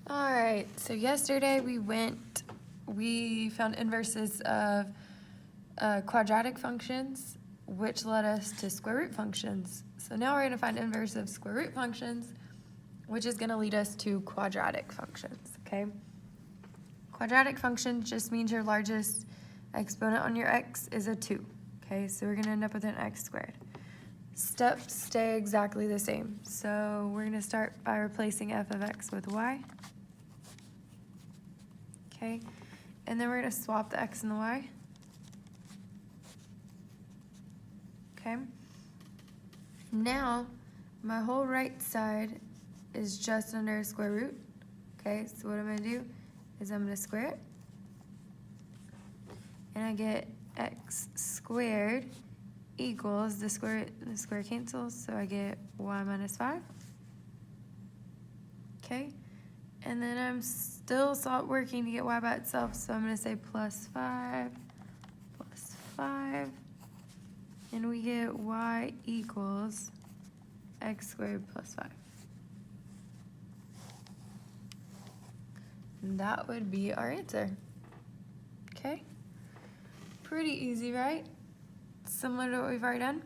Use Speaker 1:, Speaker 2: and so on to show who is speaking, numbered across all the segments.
Speaker 1: All right, so yesterday we found inverses of quadratic functions, which led us to square root functions. So now we're going to find inverse of square root functions, which is going to lead us to quadratic functions, okay? Quadratic function just means your largest exponent on your x is a 2, okay? So we're going to end up with an x squared. Steps stay exactly the same. So we're going to start by replacing f of x with y. Okay, and then we're going to swap the x and the y. Okay, now my whole right side is just under a square root. Okay, so what I'm going to do is I'm going to square it, and I get x squared equals the square cancels, so I get y minus 5. Okay, and then I'm still working to get y by itself, so I'm going to say plus 5, and we get y equals x squared plus 5. And that would be our answer. Okay? Pretty easy, right? Similar to what we've already done.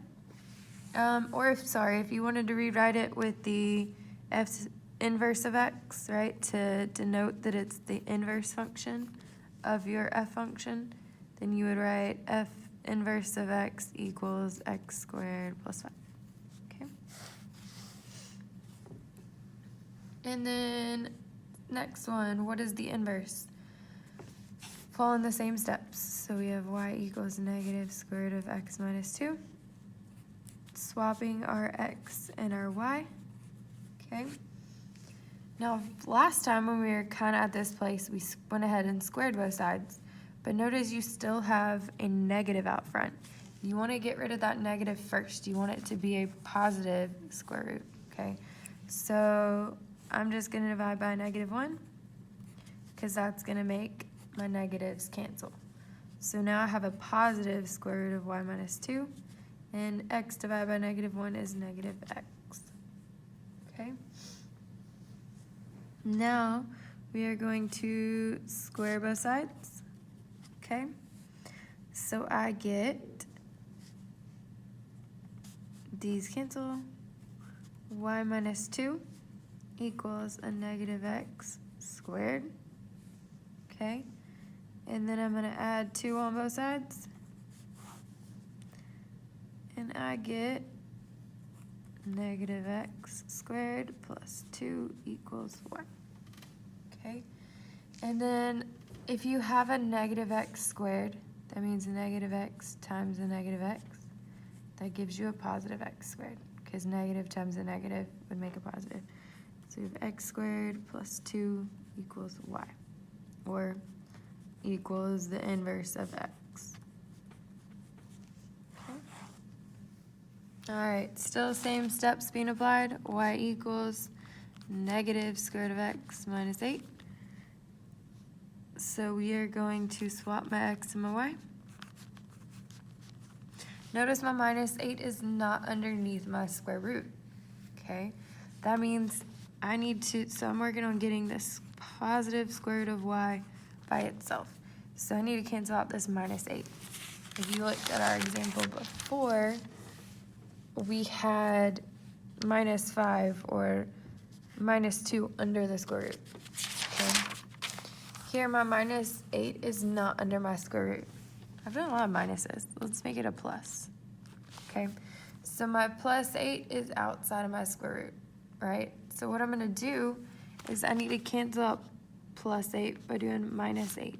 Speaker 1: If you wanted to rewrite it with the f inverse of x, right, to denote that it's the inverse function of your f function, then you would write f inverse of x equals x squared plus 5. Okay? And then next one, what is the inverse? Follow the same steps. So we have y equals negative square root of x minus 2. Swapping our x and our y. Okay? Now, last time when we were kind of at this place, we went ahead and squared both sides. But notice you still have a negative out front. You want to get rid of that negative first. You want it to be a positive square root, okay? So I'm just going to divide by -1 because that's going to make my negatives cancel. So now I have a positive square root of y minus 2, and x divided by -1 is negative x, okay? Now we are going to square both sides, okay? So I get, these cancel, y minus 2 equals a negative x squared, okay? And then I'm going to add 2 on both sides, and I get negative x squared plus 2 equals y. Okay, and then if you have a negative x squared, that means a negative x times a negative x. That gives you a positive x squared, because negative times a negative would make a positive. So we have x squared plus 2 equals y, or equals the inverse of x. Okay. All right, still same steps being applied. Y equals negative square root of x minus 8. So we are going to swap my x and my y. Notice my minus 8 is not underneath my square root, okay? That means I need to, so I'm working on getting this positive square root of y by itself. So I need to cancel out this minus 8. If you looked at our example before, we had minus 5 or minus 2 under the square root, okay? Here, my minus 8 is not under my square root. I've done a lot of minuses. Let's make it a plus, okay? So my plus 8 is outside of my square root, right? So what I'm going to do is I need to cancel out plus 8 by doing minus 8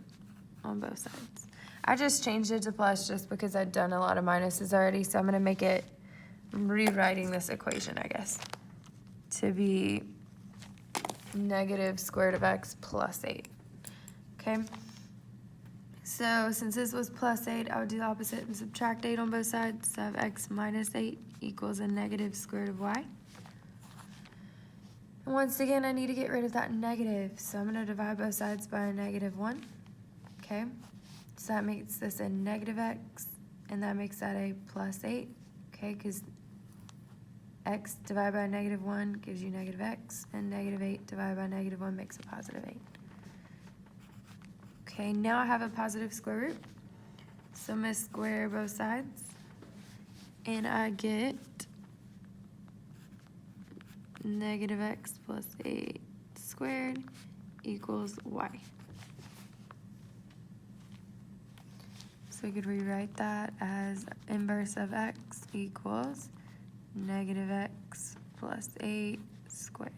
Speaker 1: on both sides. I just changed it to plus just because I'd done a lot of minuses already, so I'm going to make it, I'm rewriting this equation, I guess, to be negative square root of x plus 8. Okay, so since this was plus 8, I would do the opposite and subtract 8 on both sides. So I have x minus 8 equals a negative square root of y. And once again, I need to get rid of that negative. So I'm going to divide both sides by a -1. Okay, so that makes this a negative x, and that makes that a plus 8. Okay, because x divided by -1 gives you negative x, and -8 divided by -1 makes a positive 8. Okay, now I have a positive square root. So I'm going to square both sides, and I get negative x plus 8 squared equals y. So we could rewrite that as inverse of x equals negative x plus 8 squared.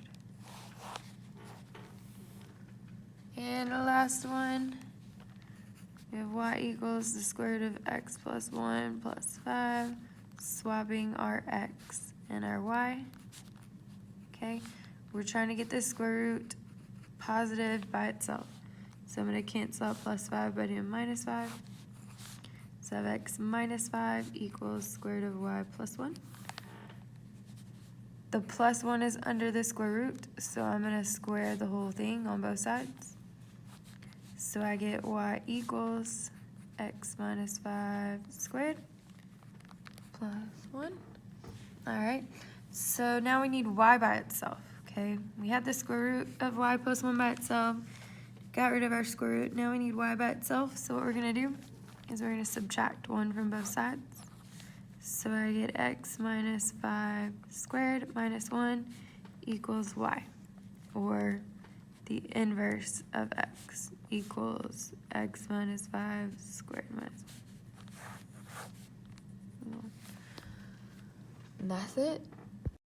Speaker 1: And the last one, we have y equals the square root of x plus 1 plus 5, swapping our x and our y. Okay, we're trying to get this square root positive by itself. So I'm going to cancel out plus 5 by doing minus 5. So I have x minus 5 equals square root of y plus 1. The plus 1 is under the square root, so I'm going to square the whole thing on both sides. So I get y equals x minus 5 squared plus 1. All right, so now we need y by itself, okay? We had the square root of y plus 1 by itself, got rid of our square root. Now we need y by itself, so what we're going to do is we're going to subtract 1 from both sides. So I get x minus 5 squared minus 1 equals y, or the inverse of x equals x minus 5 squared minus 1. And that's it.